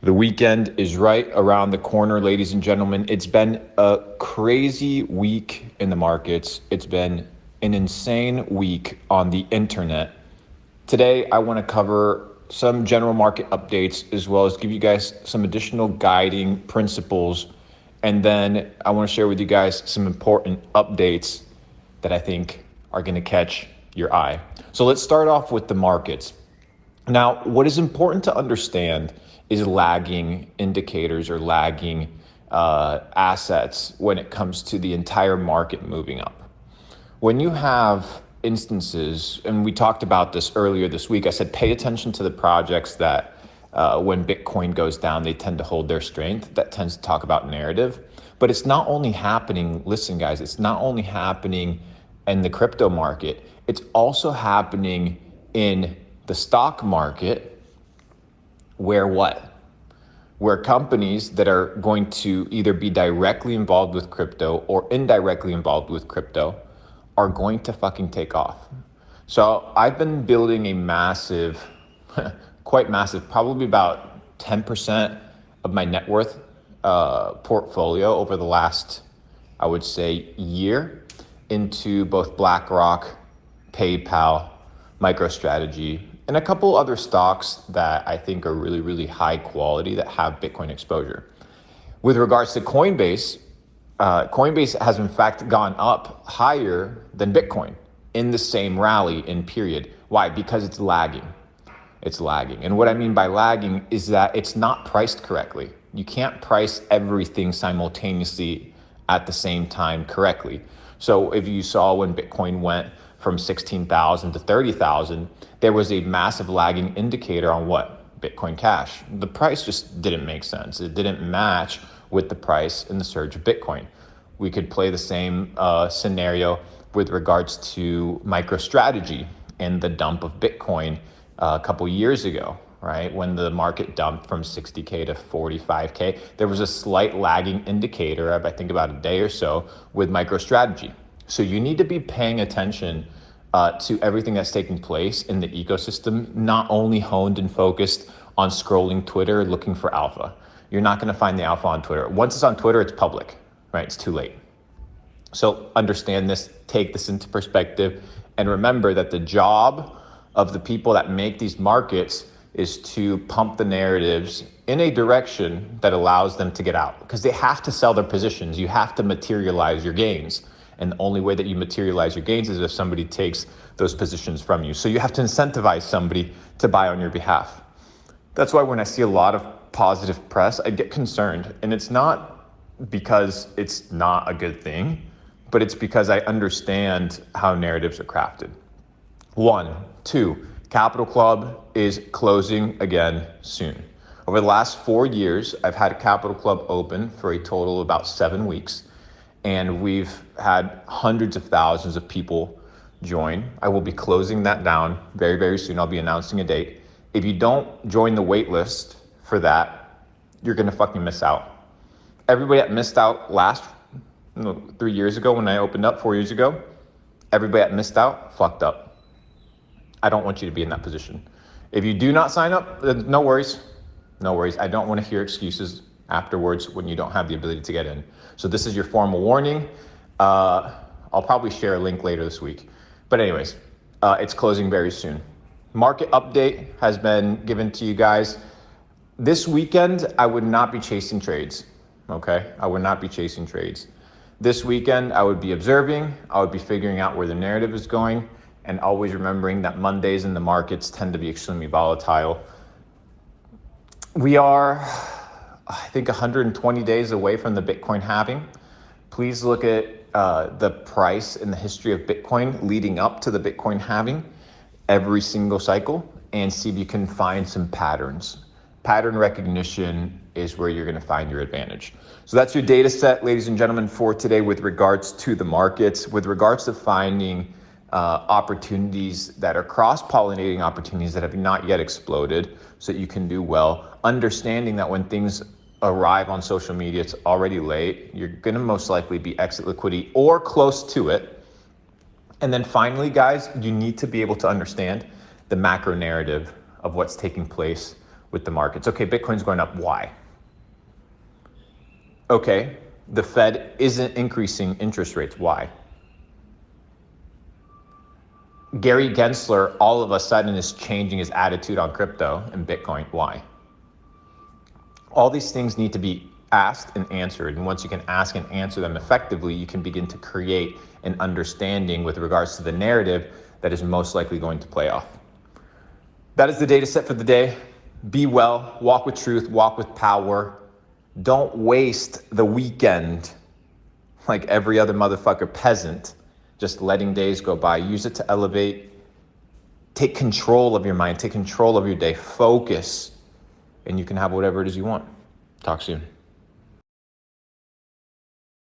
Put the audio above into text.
The weekend is right around the corner, ladies and gentlemen. It's been a crazy week in the markets. It's been an insane week on the internet. Today, I want to cover some general market updates as well as give you guys some additional guiding principles. And then I want to share with you guys some important updates that I think are going to catch your eye. So let's start off with the markets. Now, what is important to understand is lagging indicators or lagging assets when it comes to the entire market moving up. When you have instances, and we talked about this earlier this week, I said pay attention to the projects that when Bitcoin goes down, they tend to hold their strength. That tends to talk about narrative. But it's not only happening, listen guys, it's not only happening in the crypto market, it's also happening in the stock market. Where what? Where companies that are going to either be directly involved with crypto or indirectly involved with crypto are going to fucking take off. So I've been building a massive, quite massive, probably about 10% of my net worth portfolio over the last, I would say, year into both BlackRock, PayPal, MicroStrategy, and a couple other stocks that I think are really, really high quality that have Bitcoin exposure. With regards to Coinbase, Coinbase has in fact gone up higher than Bitcoin in the same rally in period. Why? Because it's lagging. It's lagging. And what I mean by lagging is that it's not priced correctly. You can't price everything simultaneously at the same time correctly. So if you saw when Bitcoin went from 16,000 to 30,000, there was a massive lagging indicator on what? Bitcoin Cash. The price just didn't make sense. It didn't match with the price in the surge of Bitcoin. We could play the same scenario with regards to MicroStrategy and the dump of Bitcoin a couple years ago, right? When the market dumped from 60K to 45K, there was a slight lagging indicator of, I think, about a day or so with MicroStrategy. So you need to be paying attention to everything that's taking place in the ecosystem, not only honed and focused on scrolling Twitter looking for alpha. You're not going to find the alpha on Twitter. Once it's on Twitter, it's public, right? It's too late. So understand this, take this into perspective, and remember that the job of the people that make these markets is to pump the narratives in a direction that allows them to get out, because they have to sell their positions. You have to materialize your gains. And the only way that you materialize your gains is if somebody takes those positions from you. So you have to incentivize somebody to buy on your behalf. That's why when I see a lot of positive press, I get concerned. And it's not because it's not a good thing, but it's because I understand how narratives are crafted. 1, 2, Capital Club is closing again soon. Over the last 4 years, I've had Capital Club open for a total of about 7 weeks. And we've had hundreds of thousands of people join. I will be closing that down very, very soon. I'll be announcing a date. If you don't join the wait list for that, you're gonna fucking miss out. Everybody that missed out 3 years ago when I opened up, 4 years ago, everybody that missed out fucked up. I don't want you to be in that position. If you do not sign up, then no worries. No worries. I don't want to hear excuses afterwards when you don't have the ability to get in. So this is your formal warning. I'll probably share a link later this week. But anyways, it's closing very soon. Market update has been given to you guys. This weekend, I would not be chasing trades, okay? I would not be chasing trades. This weekend, I would be observing. I would be figuring out where the narrative is going, and always remembering that Mondays in the markets tend to be extremely volatile. We are, I think, 120 days away from the Bitcoin halving. Please look at the price in the history of Bitcoin leading up to the Bitcoin halving every single cycle and see if you can find some patterns. Pattern recognition is where you're going to find your advantage. So that's your data set, ladies and gentlemen, for today with regards to the markets, with regards to finding opportunities that are cross-pollinating opportunities that have not yet exploded so that you can do well. Understanding that when things arrive on social media, it's already late. You're going to most likely be exit liquidity or close to it. And then finally, guys, you need to be able to understand the macro narrative of what's taking place with the markets. Okay, Bitcoin's going up. Why? Okay, the Fed isn't increasing interest rates. Why? Gary Gensler all of a sudden is changing his attitude on crypto and Bitcoin. Why? All these things need to be asked and answered. And once you can ask and answer them effectively, you can begin to create an understanding with regards to the narrative that is most likely going to play off. That is the data set for the day. Be well, walk with truth, walk with power. Don't waste the weekend like every other motherfucker peasant, just letting days go by. Use it to elevate. Take control of your mind, take control of your day, focus, and you can have whatever it is you want. Talk soon.